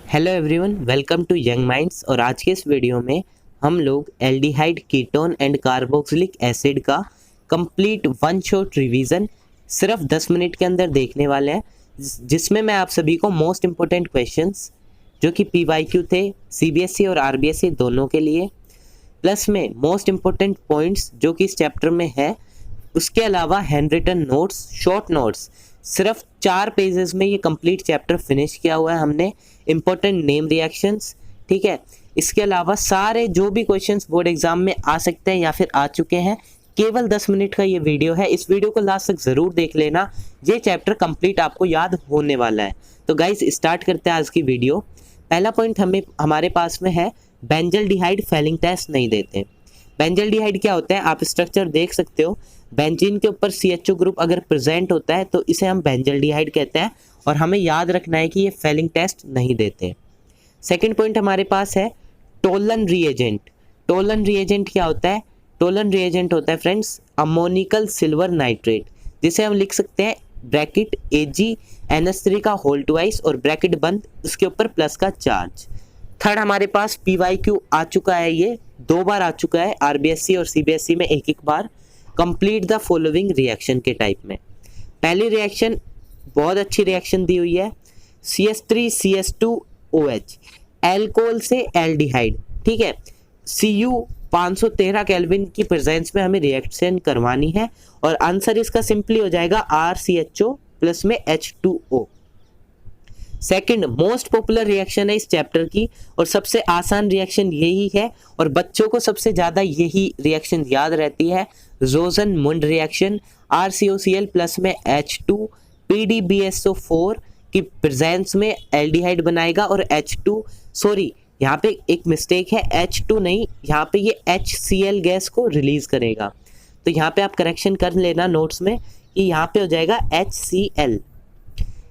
Hello everyone, welcome to Young Minds. और आज के इस वीडियो में हम लोग aldehyde, ketone and carboxylic acid का कंप्लीट वन शॉट रिवीजन सिर्फ 10 मिनट के अंदर देखने वाले हैं, जिसमें मैं आप सभी को मोस्ट इम्पोर्टेंट क्वेश्चंस जो कि पीवाईक्यू थे सीबीएसई और आरबीएसई दोनों के लिए, प्लस में मोस्ट इम्पोर्टेंट पॉइंट्स जो कि इस चैप्टर में है, उसके अलावा hand written notes, short notes, सिर्फ 4 पेजेस में ये कंप्लीट चैप्टर फिनिश किया हुआ है हमने। इंपॉर्टेंट नेम रिएक्शंस, ठीक है। इसके अलावा सारे जो भी क्वेश्चंस बोर्ड एग्जाम में आ सकते हैं या फिर आ चुके हैं, केवल 10 मिनट का ये वीडियो है। इस वीडियो को लास्ट तक ज़रूर देख लेना, ये चैप्टर कंप्लीट आपको याद होने वाला है। तो गाइज स्टार्ट करते हैं आज की वीडियो। पहला पॉइंट हमारे पास में है, बेंजल्डिहाइड फेलिंग टेस्ट नहीं देते। बेंजल्डिहाइड क्या होता है, आप स्ट्रक्चर देख सकते हो। बेंजीन के ऊपर CHO ग्रुप अगर प्रेजेंट होता है तो इसे हम बेंजल्डिहाइड कहते हैं, और हमें याद रखना है कि ये फेलिंग टेस्ट नहीं देते। सेकंड पॉइंट हमारे पास है टोलन रिएजेंट। टोलन रिएजेंट क्या होता है? टोलन रिएजेंट होता है फ्रेंड्स अमोनिकल सिल्वर नाइट्रेट, जिसे हम लिख सकते हैं ब्रैकेट AgNH3 का होल ट्वाइस और ब्रैकेट बंद, उसके ऊपर प्लस का चार्ज। थर्ड हमारे पास PYQ आ चुका है, ये 2 बार आ चुका है, आरबीएसई और सीबीएसई में एक बार। कंप्लीट द फॉलोइंग रिएक्शन के टाइप में पहली रिएक्शन बहुत अच्छी रिएक्शन दी हुई है, CH3CH2OH एल्कोहल से एल्डिहाइड, ठीक है। Cu 513 केल्विन की प्रेजेंस में हमें रिएक्शन करवानी है, और आंसर इसका सिंपली हो जाएगा RCHO प्लस में H2O। Second most popular reaction है इस चैप्टर की, और सबसे आसान रिएक्शन यही है, और बच्चों को सबसे ज़्यादा यही रिएक्शन याद रहती है, रोजन-मुंड रिएक्शन। RCOCl प्लस में H2 PDBSO4 की प्रेजेंस में एल्डिहाइड बनाएगा, और H2 सॉरी यहाँ पे एक मिस्टेक है, H2 नहीं, यहाँ पे ये HCl गैस को रिलीज करेगा। तो यहाँ पे आप करेक्शन कर लेना नोट्स में कि यहाँ पे हो जाएगा HCl।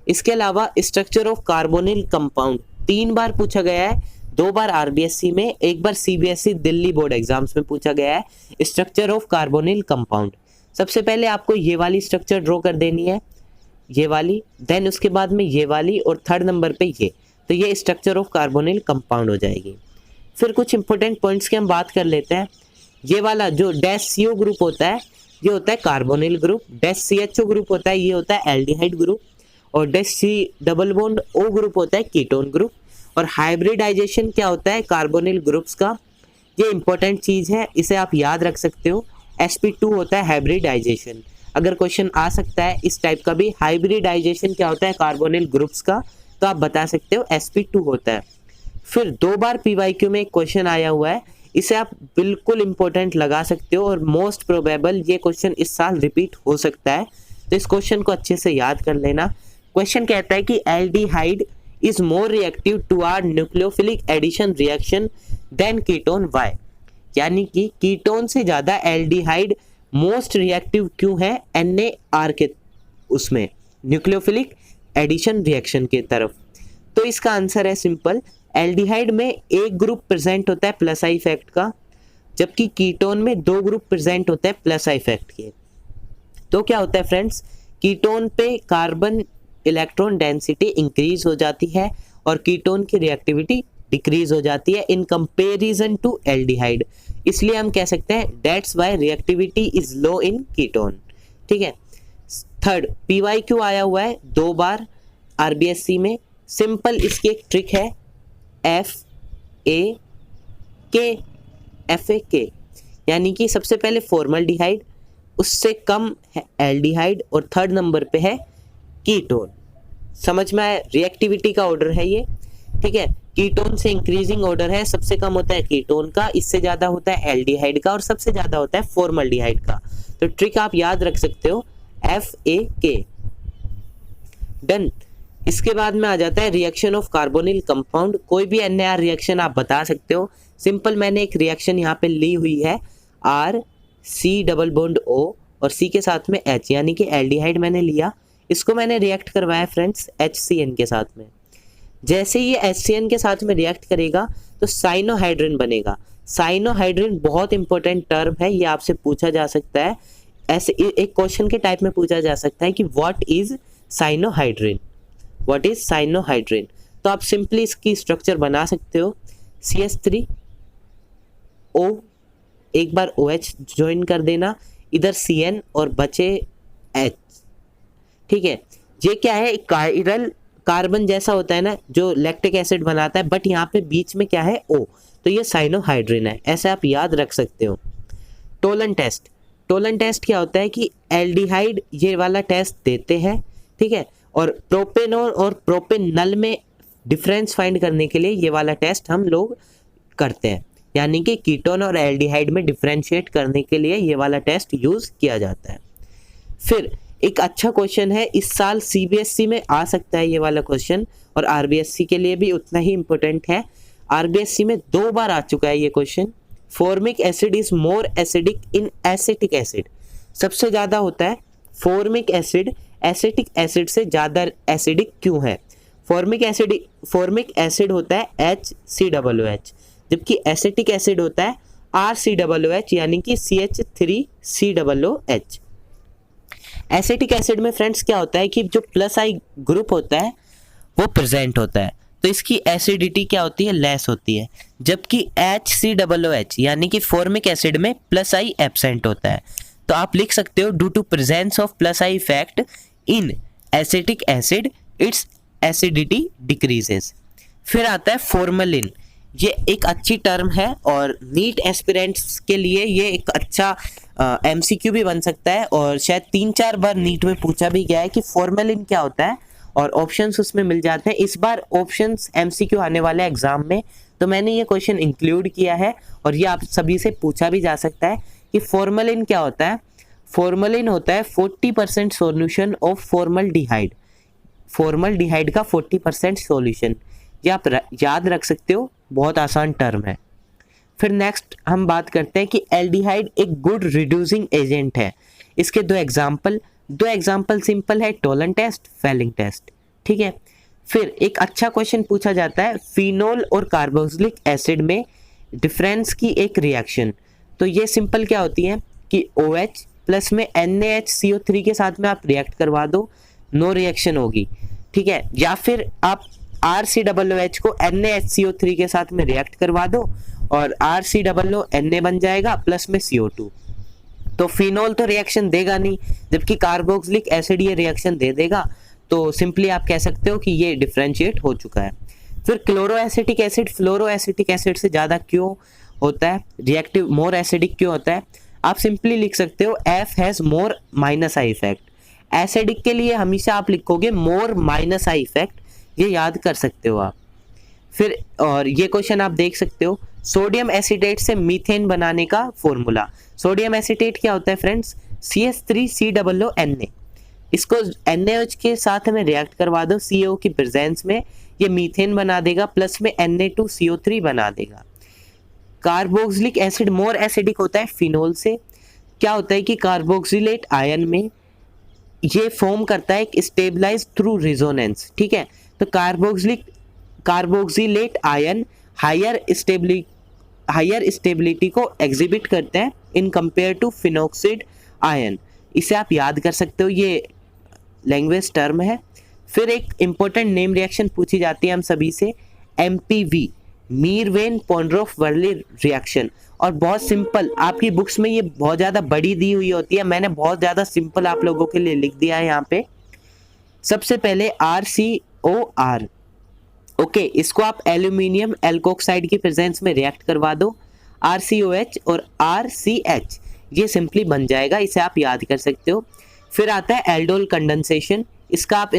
इसके अलावा स्ट्रक्चर ऑफ कार्बोनिल कंपाउंड 3 बार पूछा गया है, 2 बार आरबीएसई में, 1 बार सीबीएसई दिल्ली बोर्ड एग्जाम्स में पूछा गया है। स्ट्रक्चर ऑफ कार्बोनिल कंपाउंड, सबसे पहले आपको ये वाली स्ट्रक्चर ड्रॉ कर देनी है, ये वाली, देन उसके बाद में ये वाली, और थर्ड नंबर पे ये। तो ये स्ट्रक्चर ऑफ कार्बोनिल कंपाउंड हो जाएगी। फिर कुछ इंपॉर्टेंट पॉइंट्स की हम बात कर लेते हैं। ये वाला जो डैश CO ग्रुप होता है, ये होता है carbonyl group. Dash CHO group होता है, ये होता है एल्डिहाइड ग्रुप। और dash C double bond O group होता है कीटोन ग्रुप। और हाइब्रिडाइजेशन क्या होता है कार्बोनिल ग्रुप्स का, ये इंपॉर्टेंट चीज़ है, इसे आप याद रख सकते हो। sp2 होता है हाइब्रिडाइजेशन, अगर क्वेश्चन आ सकता है इस टाइप का भी, हाइब्रिडाइजेशन क्या होता है कार्बोनिल ग्रुप्स का, तो आप बता सकते हो sp2 होता है। फिर 2 बार PYQ में एक क्वेश्चन आया हुआ है, इसे आप बिल्कुल इंपॉर्टेंट लगा सकते हो, और मोस्ट प्रोबेबल ये क्वेश्चन इस साल रिपीट हो सकता है, तो इस क्वेश्चन को अच्छे से याद कर लेना। क्वेश्चन कहता है कि aldehyde is more reactive toward nucleophilic addition reaction than ketone, why? यानी कि कीटोन से ज़्यादा एल्डिहाइड मोस्ट रिएक्टिव क्यों है NaR के उसमें न्यूक्लियोफिलिक एडिशन रिएक्शन की तरफ? तो इसका आंसर है सिंपल, एल्डिहाइड में एक ग्रुप प्रेजेंट होता है प्लस आई इफेक्ट का, जबकि कीटोन में 2 ग्रुप प्रेजेंट होते हैं प्लस आई इफेक्ट के। तो क्या होता है फ्रेंड्स, कीटोन पे कार्बन इलेक्ट्रॉन डेंसिटी इंक्रीज हो जाती है, और कीटोन की रिएक्टिविटी डिक्रीज हो जाती है इन कंपैरिजन टू एल्डिहाइड। इसलिए हम कह सकते हैं that's why reactivity is low in ketone, ठीक है। थर्ड PYQ आया हुआ है 2 बार आरबीएसई में, सिंपल इसकी एक ट्रिक है, FAK, यानी कि सबसे पहले फॉर्मल्डिहाइड, उससे कम है एल्डिहाइड, और थर्ड नंबर पे है कीटोन। समझ में आया? रिएक्टिविटी का ऑर्डर है ये, ठीक है। कीटोन से इंक्रीजिंग ऑर्डर है, सबसे कम होता है कीटोन का, इससे ज्यादा होता है एल्डिहाइड का, और सबसे ज्यादा होता है फॉर्मल्डिहाइड का। तो ट्रिक आप याद रख सकते हो, FAK। डन। इसके बाद में आ जाता है रिएक्शन ऑफ कार्बोनिल कंपाउंड। कोई भी NaR रिएक्शन आप बता सकते हो। सिंपल मैंने एक रिएक्शन यहाँ पे ली हुई है, RC डबल बॉन्ड O और C के साथ में H, यानी कि एल्डिहाइड मैंने लिया, इसको मैंने रिएक्ट करवाया फ्रेंड्स HCN के साथ में। जैसे ये HCN के साथ में रिएक्ट करेगा तो साइनोहाइड्रिन बनेगा। साइनोहाइड्रिन बहुत इंपॉर्टेंट टर्म है, ये आपसे पूछा जा सकता है, ऐसे एक क्वेश्चन के टाइप में पूछा जा सकता है कि what is cyanohydrin, what is cyanohydrin. तो आप सिंपली इसकी स्ट्रक्चर बना सकते हो, CH3O, एक बार OH ज्वाइन कर देना, इधर CN और बचे H। ठीक है, ये क्या है, कायरल कार्बन जैसा होता है ना जो लैक्टिक एसिड बनाता है, बट यहाँ पे बीच में क्या है O, तो ये साइनोहाइड्रिन है, ऐसे आप याद रख सकते हो। टोलन टेस्ट, टोलन टेस्ट क्या होता है कि एल्डिहाइड ये वाला टेस्ट देते हैं, ठीक है, और प्रोपेनॉल और प्रोपेनल में डिफरेंस फाइंड करने के लिए ये वाला टेस्ट हम लोग करते हैं, यानी कि कीटोन और एल्डिहाइड में डिफरेंशिएट करने के लिए ये वाला टेस्ट यूज़ किया जाता है। फिर एक अच्छा क्वेश्चन है, इस साल CBSE में आ सकता है ये वाला क्वेश्चन, और RBSE के लिए भी उतना ही इम्पोर्टेंट है। RBSE में 2 बार आ चुका है ये question. Formic acid is more acidic in acetic acid, सबसे ज़्यादा होता है फॉर्मिक एसिड एसिटिक एसिड से ज़्यादा एसिडिक क्यों है? फॉर्मिक एसिड होता है HCOOH, जबकि एसिटिक एसिड होता है RCOOH यानी कि CH3COOH। एसिटिक एसिड में फ्रेंड्स क्या होता है कि जो प्लस आई ग्रुप होता है वो प्रेजेंट होता है, तो इसकी एसिडिटी क्या होती है, लेस होती है, जबकि HCOOH यानी कि फॉर्मिक एसिड में प्लस आई एब्सेंट होता है। तो आप लिख सकते हो due to presence of plus I effect in acetic acid its acidity decreases. फिर आता है फॉर्मेलिन, ये एक अच्छी टर्म है और नीट एस्पिरेंट्स के लिए ये एक अच्छा MCQ भी बन सकता है, और शायद 3-4 बार नीट में पूछा भी गया है कि फॉर्मेलिन क्या होता है, और ऑप्शंस उसमें मिल जाते हैं। इस बार ऑप्शंस MCQ आने वाले एग्जाम में, तो मैंने ये क्वेश्चन इंक्लूड किया है, और ये आप सभी से पूछा भी जा सकता है कि फॉर्मेलिन क्या होता है। फॉर्मेलिन होता है 40% सॉल्यूशन ऑफ फॉर्मल्डिहाइड, फॉर्मल्डिहाइड का 40% सॉल्यूशन, ये आप याद रख सकते हो, बहुत आसान टर्म है। फिर नेक्स्ट हम बात करते हैं कि एल्डिहाइड एक गुड रिड्यूसिंग एजेंट है। इसके दो एग्जाम्पल सिंपल है, टोलन टेस्ट, फेलिंग टेस्ट, ठीक है। फिर एक अच्छा क्वेश्चन पूछा जाता है फिनोल और कार्बोक्सिलिक एसिड में डिफरेंस की एक रिएक्शन, तो ये सिंपल क्या होती है कि OH प्लस में NaHCO3 के साथ में आप रिएक्ट करवा दो, नो रिएक्शन होगी, ठीक है। या फिर आप RCOOH को NaHCO3 के साथ में रिएक्ट करवा दो और RCOO Na बन जाएगा प्लस में CO2, तो फिनोल तो रिएक्शन देगा नहीं, जबकि कार्बोक्सिलिक एसिड ये रिएक्शन दे देगा, तो सिंपली आप कह सकते हो कि ये डिफरेंशिएट हो चुका है। फिर क्लोरोएसिटिक एसिड फ्लोरोएसिटिक एसिड से ज़्यादा क्यों होता है, रिएक्टिव मोर एसिडिक क्यों होता है? आप सिंपली लिख सकते हो F has more minus I effect. Acidic के लिए हमेशा आप लिखोगे मोर माइनस आई इफेक्ट, ये याद कर सकते हो आप। फिर और ये क्वेश्चन आप देख सकते हो, सोडियम एसिटेट से मीथेन बनाने का फॉर्मूला। सोडियम एसिटेट क्या होता है फ्रेंड्स, CH3COONA, इसको NaOH के साथ हमें रिएक्ट करवा दो CO की प्रेजेंस में, ये मीथेन बना देगा प्लस में Na2CO3 बना देगा। कार्बोक्सिलिक एसिड मोर एसिडिक होता है फिनोल से, क्या होता है कि कार्बोक्सिलेट आयन में ये फॉर्म करता है एक स्टेबलाइज थ्रू रिजोनेंस, ठीक है। तो कार्बोक्सिलेट आयन हायर स्टेबिलिटी को एग्जिबिट करते हैं in compare to phenoxide ion, इसे आप याद कर सकते हो, ये लैंग्वेज टर्म है। फिर एक इंपॉर्टेंट नेम रिएक्शन पूछी जाती है हम सभी से, MPV मीरवेन पोंड्रोफ वर्ली रिएक्शन, और बहुत सिंपल, आपकी बुक्स में ये बहुत ज़्यादा बड़ी दी हुई होती है, मैंने बहुत ज़्यादा सिंपल आप लोगों के लिए लिख दिया है यहाँ पे। सबसे पहले RCOR, ओके, इसको आप एल्यूमिनियम एल्कोक्साइड की प्रेजेंस में रिएक्ट करवा दो, RCOH और RCH, ये सिंपली बन जाएगा, इसे आप याद कर सकते हो। फिर आता है एल्डोल कंडेंसेशन, इसका आप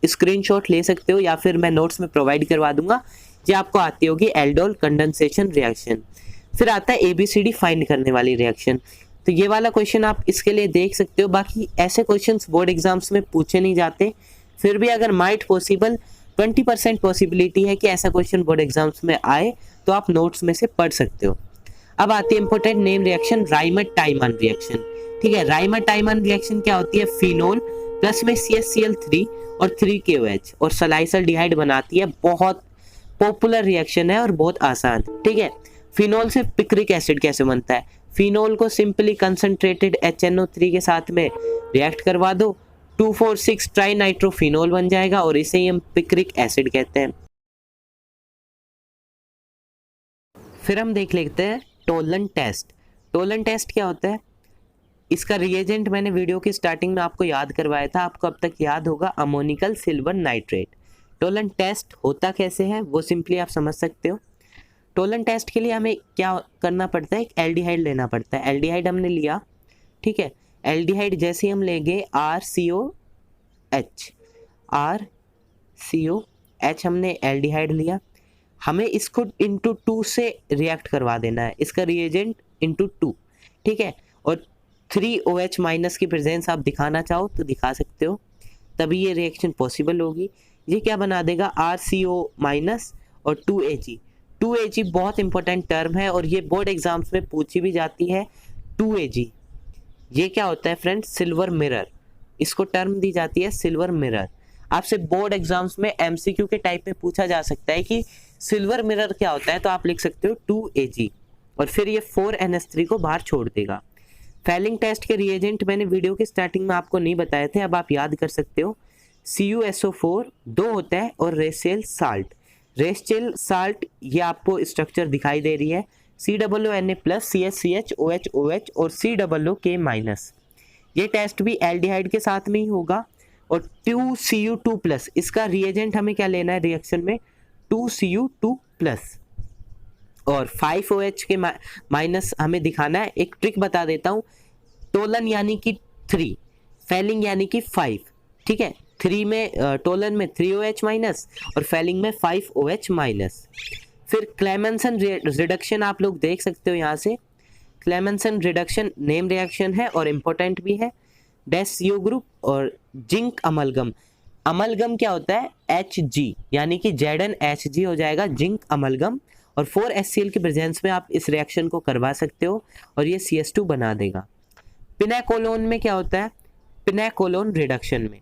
स्क्रीनशॉट ले सकते हो या फिर मैं नोट्स में प्रोवाइड करवा दूंगा, ये आपको आती होगी एल्डोल कंडेंसेशन रिएक्शन। फिर आता है ABCD फाइंड करने वाली रिएक्शन, तो ये वाला क्वेश्चन आप इसके लिए देख सकते हो। बाकी ऐसे क्वेश्चंस बोर्ड एग्जाम्स में पूछे नहीं जाते, फिर भी अगर माइट पॉसिबल 20% पॉसिबिलिटी है कि ऐसा क्वेश्चन बोर्ड एग्जाम्स में आए, तो आप नोट्स में से पढ़ सकते हो। अब आती है इंपॉर्टेंट नेम रिएक्शन, राइमर-टाइमन रिएक्शन, ठीक है। राइमर-टाइमन रिएक्शन क्या होती है, फिनोल प्लस में CHCl3 और 3KOH और सलाइसल्डिहाइड बनाती है, बहुत पॉपुलर रिएक्शन है और बहुत आसान, ठीक है। फिनोल से पिक्रिक एसिड कैसे बनता है, फिनोल को सिंपली कंसंट्रेटेड HNO3 के साथ में रिएक्ट करवा दो, 2,4,6 ट्राई नाइट्रोफिनोल बन जाएगा और इसे ही हम पिक्रिक एसिड कहते हैं। फिर हम देख लेते हैं टोलन टेस्ट। टोलन टेस्ट क्या होता है? इसका रिएजेंट मैंने वीडियो की स्टार्टिंग में आपको याद करवाया था, आपको अब तक याद होगा, ammoniacal silver nitrate. Tollens test होता कैसे है वो सिंपली आप समझ सकते हो। टोलन टेस्ट के लिए हमें क्या करना पड़ता है? एक एल्डिहाइड लेना पड़ता है। एल्डिहाइड हमने लिया, ठीक है। एल्डिहाइड जैसे हम लेंगे RCOH हमने एल्डिहाइड लिया, हमें इसको इंटू 2 से रिएक्ट करवा देना है, इसका रिएजेंट इंटू 2, ठीक है। और 3OH माइनस की प्रेजेंस आप दिखाना चाहो तो दिखा सकते हो, तभी ये रिएक्शन पॉसिबल होगी। ये क्या बना देगा? RCO माइनस और 2Ag। 2Ag बहुत इंपॉर्टेंट टर्म है और ये बोर्ड एग्जाम्स में पूछी भी जाती है। 2Ag ये क्या होता है फ्रेंड्स? सिल्वर मिरर, इसको टर्म दी जाती है सिल्वर मिरर। आपसे बोर्ड एग्जाम्स में MCQ के टाइप में पूछा जा सकता है कि सिल्वर मिरर क्या होता है, तो आप लिख सकते हो 2Ag और फिर ये 4NH3 को बाहर छोड़ देगा। फैलिंग टेस्ट के रिएजेंट मैंने वीडियो की स्टार्टिंग में आपको नहीं बताए थे, अब आप याद कर सकते हो। CuSO4 2 होता है और रेसेल साल्ट। रेसेल साल्ट ये आपको स्ट्रक्चर दिखाई दे रही है, COONA प्लस CH3HOH और COOK माइनस। ये टेस्ट भी एल्डिहाइड के साथ में ही होगा। और 2Cu2 प्लस, इसका रिएजेंट हमें क्या लेना है रिएक्शन में? 2Cu2 प्लस और 5OH के माइनस हमें दिखाना है। एक ट्रिक बता देता हूँ, टोलन यानी कि 3, फैलिंग यानी कि 5, ठीक है। 3 में टोलन में 3OH माइनस और फैलिंग में 5OH माइनस। फिर क्लेमेंसन रिडक्शन आप लोग देख सकते हो यहाँ से। क्लेमेंसन रिडक्शन नेम रिएक्शन है और इम्पोर्टेंट भी है। डेसियो ग्रुप और जिंक अमलगम। अमलगम क्या होता है? Hg यानी कि ZnHg हो जाएगा जिंक अमलगम और 4HCl की प्रेजेंस में आप इस रिएक्शन को करवा सकते हो और ये CH2 बना देगा। पिनाकोलोन में क्या होता है? पिनाकोलोन रिडक्शन में,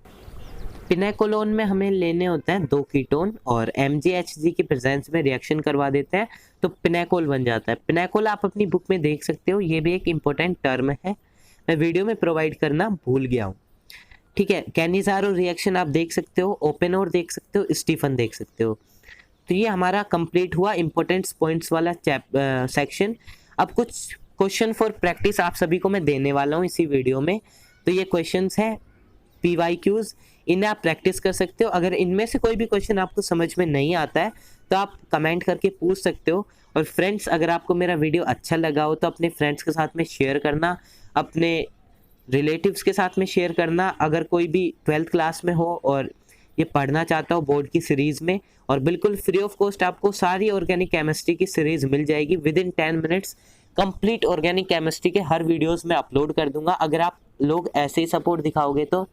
पिनाकोलोन में हमें लेने होते हैं 2 कीटोन और MgHg की प्रेजेंस में रिएक्शन करवा देते हैं तो पिनाकोल बन जाता है। पिनाकोल आप अपनी बुक में देख सकते हो, ये भी एक इम्पोर्टेंट टर्म है, मैं वीडियो में प्रोवाइड करना भूल गया हूँ, ठीक है। कैनिज़ारो रिएक्शन आप देख सकते हो, ओपेनोर देख सकते हो, स्टीफन देख सकते हो। तो ये हमारा कंप्लीट हुआ इंपॉर्टेंट पॉइंट्स वाला सेक्शन। अब कुछ क्वेश्चन फॉर प्रैक्टिस आप सभी को मैं देने वाला हूँ इसी वीडियो में। तो ये क्वेश्चंस हैं PYQs, इन्हें आप प्रैक्टिस कर सकते हो। अगर इनमें से कोई भी क्वेश्चन आपको समझ में नहीं आता है तो आप कमेंट करके पूछ सकते हो। और फ्रेंड्स, अगर आपको मेरा वीडियो अच्छा लगा हो तो अपने फ्रेंड्स के साथ में शेयर करना, अपने रिलेटिव्स के साथ में शेयर करना। अगर कोई भी 12th क्लास में हो और ये पढ़ना चाहता हो बोर्ड की सीरीज़ में, और बिल्कुल फ्री ऑफ कॉस्ट आपको सारी ऑर्गेनिक केमिस्ट्री की सीरीज़ मिल जाएगी। Within 10 minutes complete organic chemistry के हर वीडियोस में अपलोड कर दूंगा। अगर आप लोग ऐसे ही सपोर्ट दिखाओगे तो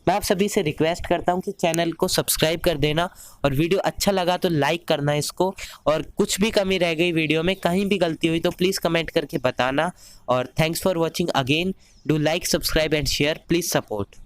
मैं आप सभी से रिक्वेस्ट करता हूं कि चैनल को सब्सक्राइब कर देना और वीडियो अच्छा लगा तो लाइक करना इसको। और कुछ भी कमी रह गई वीडियो में, कहीं भी गलती हुई तो प्लीज़ कमेंट करके बताना। और thanks for watching again, do like, subscribe and share, please support.